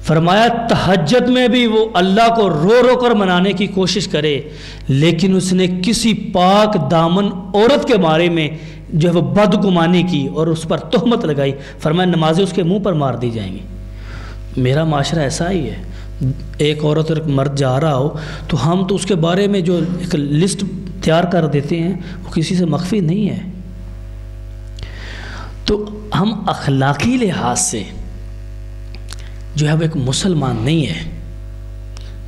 فرمایا تہجد میں بھی وہ اللہ کو رو رو کر منانے کی کوشش کرے، لیکن اس نے کسی پاک دامن عورت کے بارے میں جو ہے وہ بدگمانی کی اور اس پر تہمت لگائی، فرمایا نمازیں اس کے منہ پر مار دی جائیں گی۔ میرا معاشرہ ایسا ہی ہے، ایک عورت اور ایک مرد جا رہا ہو تو ہم تو اس کے بارے میں جو ایک لسٹ تیار کر دیتے ہیں وہ کسی سے مخفی نہیں ہے۔ تو ہم اخلاقی لحاظ سے جو ہے وہ ایک مسلمان نہیں ہے،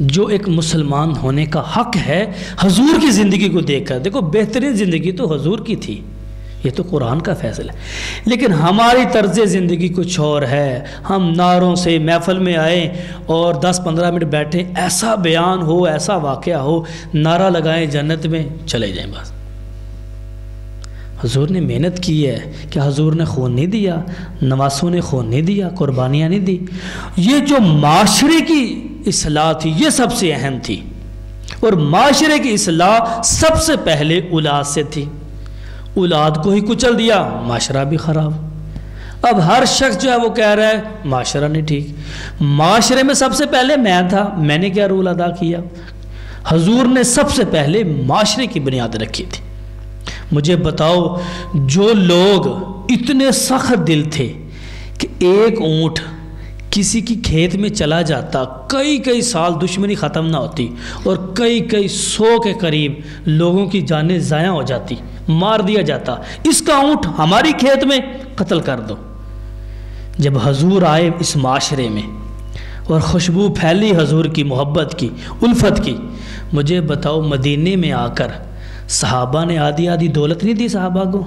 جو ایک مسلمان ہونے کا حق ہے حضور کی زندگی کو دیکھ کر۔ دیکھو بہترین زندگی تو حضور کی تھی، یہ تو قرآن کا فیصلہ ہے، لیکن ہماری طرز زندگی کچھ اور ہے۔ ہم نعروں سے محفل میں آئیں اور 10-15 منٹ بیٹھیں، ایسا بیان ہو، ایسا واقعہ ہو، نعرہ لگائیں جنت میں، چلے جائیں بس۔ حضور نے محنت کی ہے کہ حضور نے خون نہیں دیا، نواسوں نے خون نہیں دیا، قربانیاں نہیں دی۔ یہ جو معاشرے کی اصلاح تھی یہ سب سے اہم تھی، اور معاشرے کی اصلاح سب سے پہلے اولاد سے تھی۔ اولاد کو ہی کچل دیا، معاشرہ بھی خراب۔ اب ہر شخص جو ہے وہ کہہ رہا ہے معاشرہ نہیں ٹھیک۔ معاشرے میں سب سے پہلے میں تھا، میں نے کیا رول ادا کیا؟ حضور نے سب سے پہلے معاشرے کی بنیاد رکھی تھی۔ مجھے بتاؤ جو لوگ اتنے سخت دل تھے کہ ایک اونٹ کسی کی کھیت میں چلا جاتا، کئی سال دشمنی ختم نہ ہوتی اور کئی 100 کے قریب لوگوں کی جانیں ضائع ہو جاتی، مار دیا جاتا، اس کا اونٹ ہماری کھیت میں قتل کر دو۔ جب حضور آئے اس معاشرے میں اور خوشبو پھیلی حضور کی محبت کی، الفت کی، مجھے بتاؤ مدینے میں آ کر صحابہ نے آدھی آدھی دولت نہیں دی صحابہ کو؟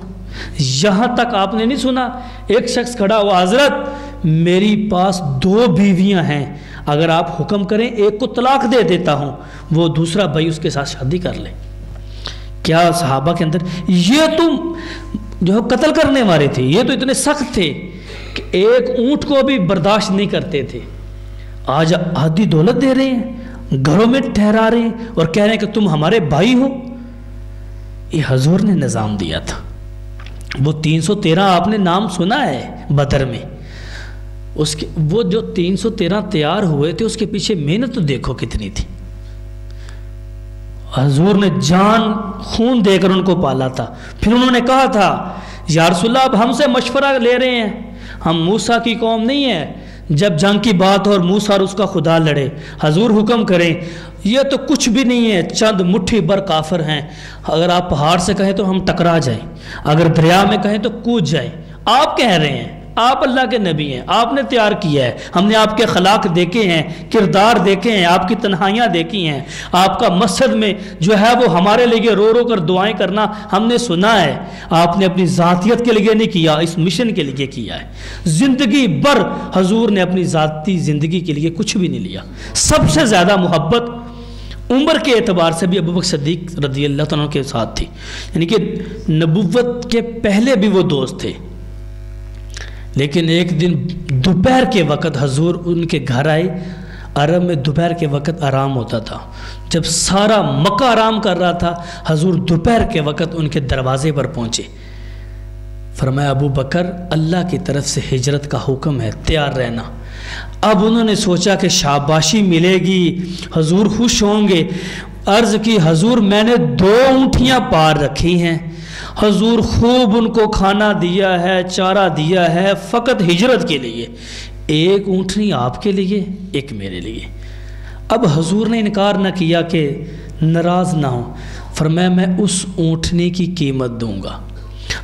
یہاں تک آپ نے نہیں سنا ایک شخص کھڑا ہوا، حضرت میری پاس 2 بیویاں ہیں، اگر آپ حکم کریں ایک کو طلاق دے دیتا ہوں، وہ دوسرا بھائی اس کے ساتھ شادی کر لے۔ کیا صحابہ کے اندر یہ تم جو قتل کرنے والے تھے، یہ تو اتنے سخت تھے کہ ایک اونٹ کو بھی برداشت نہیں کرتے تھے، آج آدھی دولت دے رہے ہیں، گھروں میں ٹھہرا رہے ہیں اور کہہ رہے ہیں کہ تم ہمارے بھائی ہو۔ یہ حضور نے نظام دیا تھا۔ وہ 313 آپ نے نام سنا ہے بدر میں، وہ جو 313 تیار ہوئے تھے اس کے پیچھے محنت تو دیکھو کتنی تھی۔ حضور نے جان خون دے کر ان کو پالا تھا۔ پھر انہوں نے کہا تھا یا رسول اللہ اب ہم سے مشورہ لے رہے ہیں، ہم موسیٰ کی قوم نہیں ہیں، جب جنگ کی بات ہو اور موسیٰ اور اس کا خدا لڑے، حضور حکم کریں، یہ تو کچھ بھی نہیں ہے، چند مٹھی بھر کافر ہیں، اگر آپ پہاڑ سے کہیں تو ہم ٹکرا جائیں، اگر دریا میں کہیں تو کود جائیں، آپ کہہ رہے ہیں، آپ اللہ کے نبی ہیں، آپ نے تیار کیا ہے، ہم نے آپ کے اخلاق دیکھے ہیں، کردار دیکھے ہیں، آپ کی تنہائیاں دیکھی ہیں، آپ کا مسجد میں جو ہے وہ ہمارے لیے رو رو کر دعائیں کرنا ہم نے سنا ہے، آپ نے اپنی ذاتیت کے لیے نہیں کیا، اس مشن کے لیے کیا ہے۔ زندگی بھر حضور نے اپنی ذاتی زندگی کے لیے کچھ بھی نہیں لیا۔ سب سے زیادہ محبت عمر کے اعتبار سے بھی ابوبکر صدیق رضی اللہ عنہ کے ساتھ تھی، یعنی کہ نبوت کے پہلے بھی وہ دوست تھے۔ لیکن ایک دن دوپہر کے وقت حضور ان کے گھر آئے۔ عرب میں دوپہر کے وقت آرام ہوتا تھا، جب سارا مکہ آرام کر رہا تھا، حضور دوپہر کے وقت ان کے دروازے پر پہنچے۔ فرمایا ابو بکر اللہ کی طرف سے ہجرت کا حکم ہے، تیار رہنا۔ اب انہوں نے سوچا کہ شاباشی ملے گی، حضور خوش ہوں گے۔ عرض کی حضور میں نے 2 اونٹیاں پار رکھی ہیں، حضور خوب ان کو کھانا دیا ہے، چارہ دیا ہے، فقط ہجرت کے لیے، 1 اونٹنی آپ کے لیے، 1 میرے لیے۔ اب حضور نے انکار نہ کیا کہ ناراض نہ ہو، فرمایا میں اس اونٹنی کی قیمت دوں گا۔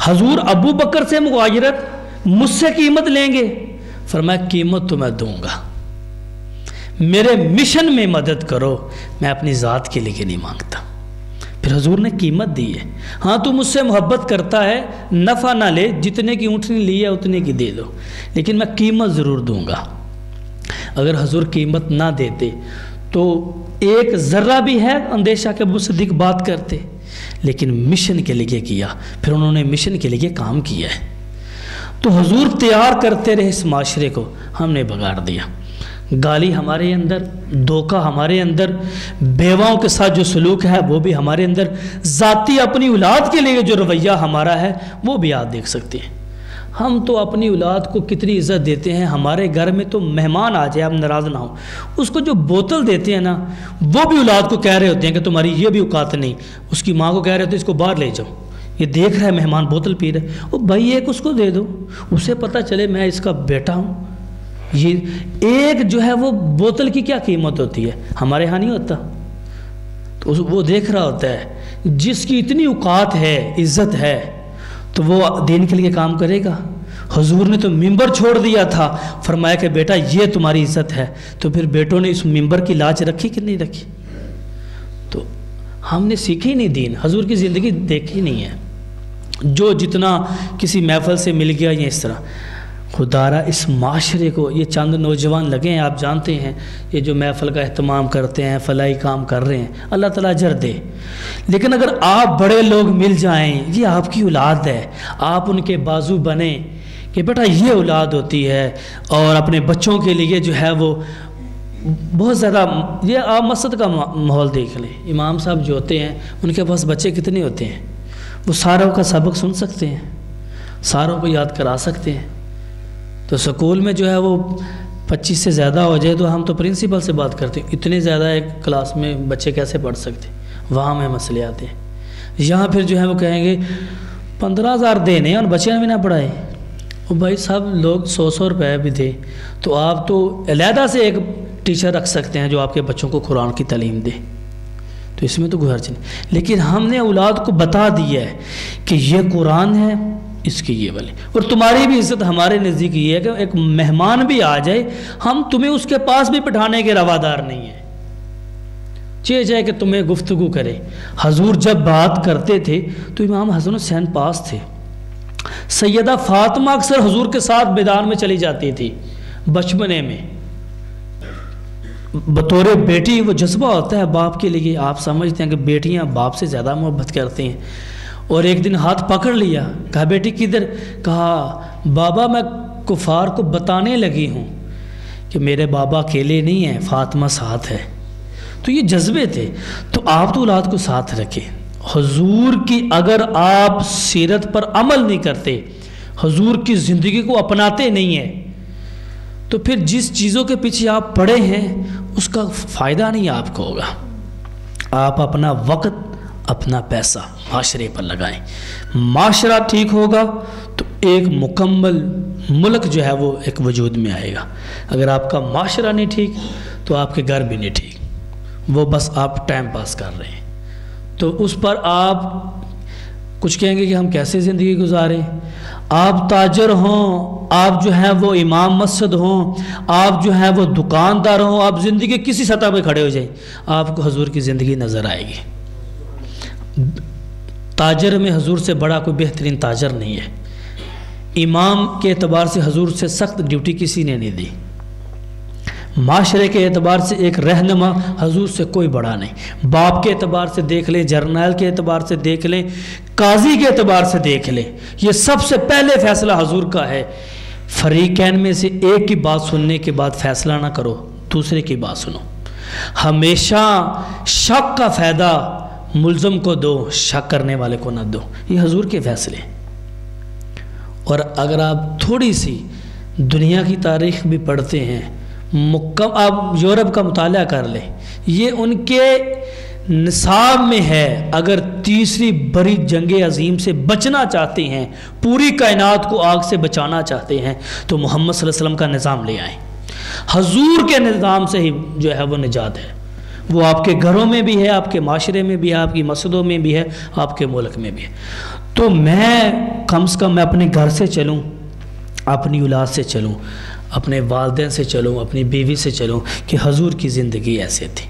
حضور ابو بکر سے مغایرت، مجھ سے قیمت لیں گے؟ فرمایا قیمت تو میں دوں گا، میرے مشن میں مدد کرو، میں اپنی ذات کے لیے نہیں مانگتا۔ پھر حضور نے قیمت دی ہے، ہاں تو مجھ سے محبت کرتا ہے، نفع نہ لے، جتنے کی اونٹنی لی ہے اتنے کی دے دو، لیکن میں قیمت ضرور دوں گا۔ اگر حضور قیمت نہ دیتے تو ایک ذرہ بھی ہے اندیشہ کہ ابو صدیق بات کرتے، لیکن مشن کے لیے کیا، پھر انہوں نے مشن کے لیے کام کیا ہے۔ تو حضور تیار کرتے رہے اس معاشرے کو، ہم نے بگاڑ دیا۔ گالی ہمارے اندر، دھوکہ ہمارے اندر، بیواؤں کے ساتھ جو سلوک ہے وہ بھی ہمارے اندر، ذاتی اپنی اولاد کے لیے جو رویہ ہمارا ہے وہ بھی آپ دیکھ سکتے ہیں۔ ہم تو اپنی اولاد کو کتنی عزت دیتے ہیں، ہمارے گھر میں تو مہمان آ جائے آپ ناراض نہ ہو، اس کو جو بوتل دیتے ہیں نا، وہ بھی اولاد کو کہہ رہے ہوتے ہیں کہ تمہاری یہ بھی اوقات نہیں، اس کی ماں کو کہہ رہے ہوتے ہیں اس کو باہر لے جاؤ، یہ دیکھ رہا ہے مہمان بوتل پی رہے، وہ بھائی ایک اس کو دے دو، اسے پتہ چلے میں اس کا بیٹا ہوں۔ یہ ایک جو ہے وہ بوتل کی کیا قیمت ہوتی ہے، ہمارے ہاں نہیں ہوتا، تو وہ دیکھ رہا ہوتا ہے جس کی اتنی اوقات ہے، عزت ہے، تو وہ دین کے لیے کام کرے گا۔ حضور نے تو ممبر چھوڑ دیا تھا، فرمایا کہ بیٹا یہ تمہاری عزت ہے، تو پھر بیٹوں نے اس ممبر کی لاج رکھی کہ نہیں رکھی؟ تو ہم نے سیکھی نہیں دین، حضور کی زندگی دیکھی نہیں ہے، جو جتنا کسی محفل سے مل گیا یا اس طرح۔ خدا را اس معاشرے کو، یہ چند نوجوان لگے ہیں، آپ جانتے ہیں یہ جو محفل کا اہتمام کرتے ہیں، فلاحی کام کر رہے ہیں، اللہ تعالیٰ اجر دے، لیکن اگر آپ بڑے لوگ مل جائیں، یہ آپ کی اولاد ہے، آپ ان کے بازو بنیں کہ بیٹا یہ اولاد ہوتی ہے، اور اپنے بچوں کے لیے جو ہے وہ بہت زیادہ، یہ آپ مسجد کا ماحول دیکھ لیں، امام صاحب جو ہوتے ہیں ان کے پاس بچے کتنے ہوتے ہیں، وہ ساروں کا سبق سن سکتے ہیں، ساروں کو یاد کرا سکتے ہیں۔ تو سکول میں جو ہے وہ 25 سے زیادہ ہو جائے تو ہم تو پرنسپل سے بات کرتے ہیں، اتنے زیادہ ایک کلاس میں بچے کیسے پڑھ سکتے، وہاں میں مسئلے آتے ہیں۔ یہاں پھر جو ہے وہ کہیں گے 15,000 دینے اور بچے بھی نہ پڑھائے، اور بھائی سب لوگ 100 روپے بھی دے، تو آپ تو علیحدہ سے ایک ٹیچر رکھ سکتے ہیں جو آپ کے بچوں کو قرآن کی تعلیم دے۔ تو تو اس میں تو کوئی حرج نہیں، لیکن ہم نے اولاد کو بتا دیا ہے کہ یہ قرآن ہے، اس کی یہ والی، اور تمہاری بھی عزت ہمارے نزدیک یہ ہے کہ ایک مہمان بھی آ جائے ہم تمہیں اس کے پاس بھی بٹھانے کے روادار نہیں ہیں، چاہے کہ تمہیں گفتگو کرے۔ حضور جب بات کرتے تھے تو امام حسن حسین پاس تھے، سیدہ فاطمہ اکثر حضور کے ساتھ میدان میں چلی جاتی تھی بچپنے میں، بطور بیٹی وہ جذبہ ہوتا ہے باپ کے لیے، آپ سمجھتے ہیں کہ بیٹیاں باپ سے زیادہ محبت کرتی ہیں، اور ایک دن ہاتھ پکڑ لیا، کہا بیٹی کدھر؟ کہا بابا میں کفار کو بتانے لگی ہوں کہ میرے بابا اکیلے نہیں ہیں، فاطمہ ساتھ ہے۔ تو یہ جذبے تھے، تو آپ تو اولاد کو ساتھ رکھیں۔ حضور کی اگر آپ سیرت پر عمل نہیں کرتے، حضور کی زندگی کو اپناتے نہیں ہیں، تو پھر جس چیزوں کے پیچھے آپ پڑے ہیں اس کا فائدہ نہیں آپ کو ہوگا۔ آپ اپنا وقت، اپنا پیسہ معاشرے پر لگائیں، معاشرہ ٹھیک ہوگا تو ایک مکمل ملک جو ہے وہ ایک وجود میں آئے گا۔ اگر آپ کا معاشرہ نہیں ٹھیک تو آپ کے گھر بھی نہیں ٹھیک، وہ بس آپ ٹائم پاس کر رہے ہیں، تو اس پر آپ کچھ کہیں گے کہ ہم کیسے زندگی گزاریں۔ آپ تاجر ہوں، آپ جو ہیں وہ امام مسجد ہوں، آپ جو ہیں وہ دکاندار ہوں، آپ زندگی کسی سطح پہ کھڑے ہو جائیں، آپ کو حضور کی زندگی نظر آئے گی۔ تاجر میں حضور سے بڑا کوئی بہترین تاجر نہیں ہے، امام کے اعتبار سے حضور سے سخت ڈیوٹی کسی نے نہیں دی، معاشرے کے اعتبار سے ایک رہنما حضور سے کوئی بڑا نہیں، باپ کے اعتبار سے دیکھ لیں، جرنیل کے اعتبار سے دیکھ لیں، قاضی کے اعتبار سے دیکھ لیں، یہ سب سے پہلے فیصلہ حضور کا ہے۔ فریقین میں سے ایک کی بات سننے کے بعد فیصلہ نہ کرو، دوسرے کی بات سنو، ہمیشہ شک کا فائدہ ملزم کو دو، شک کرنے والے کو نہ دو، یہ حضور کے فیصلے۔ اور اگر آپ تھوڑی سی دنیا کی تاریخ بھی پڑھتے ہیں، آپ یورپ کا مطالعہ کر لیں، یہ ان کے نصاب میں ہے، اگر تیسری بڑی جنگ عظیم سے بچنا چاہتے ہیں، پوری کائنات کو آگ سے بچانا چاہتے ہیں، تو محمد صلی اللہ علیہ وسلم کا نظام لے آئیں۔ حضور کے نظام سے ہی جو ہے وہ نجات ہے، وہ آپ کے گھروں میں بھی ہے، آپ کے معاشرے میں بھی ہے، آپ کی مسجدوں میں بھی ہے، آپ کے ملک میں بھی ہے۔ تو میں کم سے کم میں اپنے گھر سے چلوں، اپنی اولاد سے چلوں، اپنے والدین سے چلوں، اپنی بیوی سے چلوں کہ حضور کی زندگی ایسے تھی،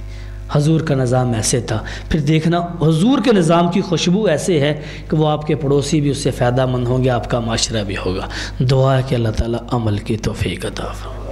حضور کا نظام ایسے تھا، پھر دیکھنا حضور کے نظام کی خوشبو ایسے ہے کہ وہ آپ کے پڑوسی بھی اس سے فائدہ مند ہوں گے، آپ کا معاشرہ بھی ہوگا۔ دعا ہے کہ اللہ تعالیٰ عمل کی توفیق عطا فرمائے۔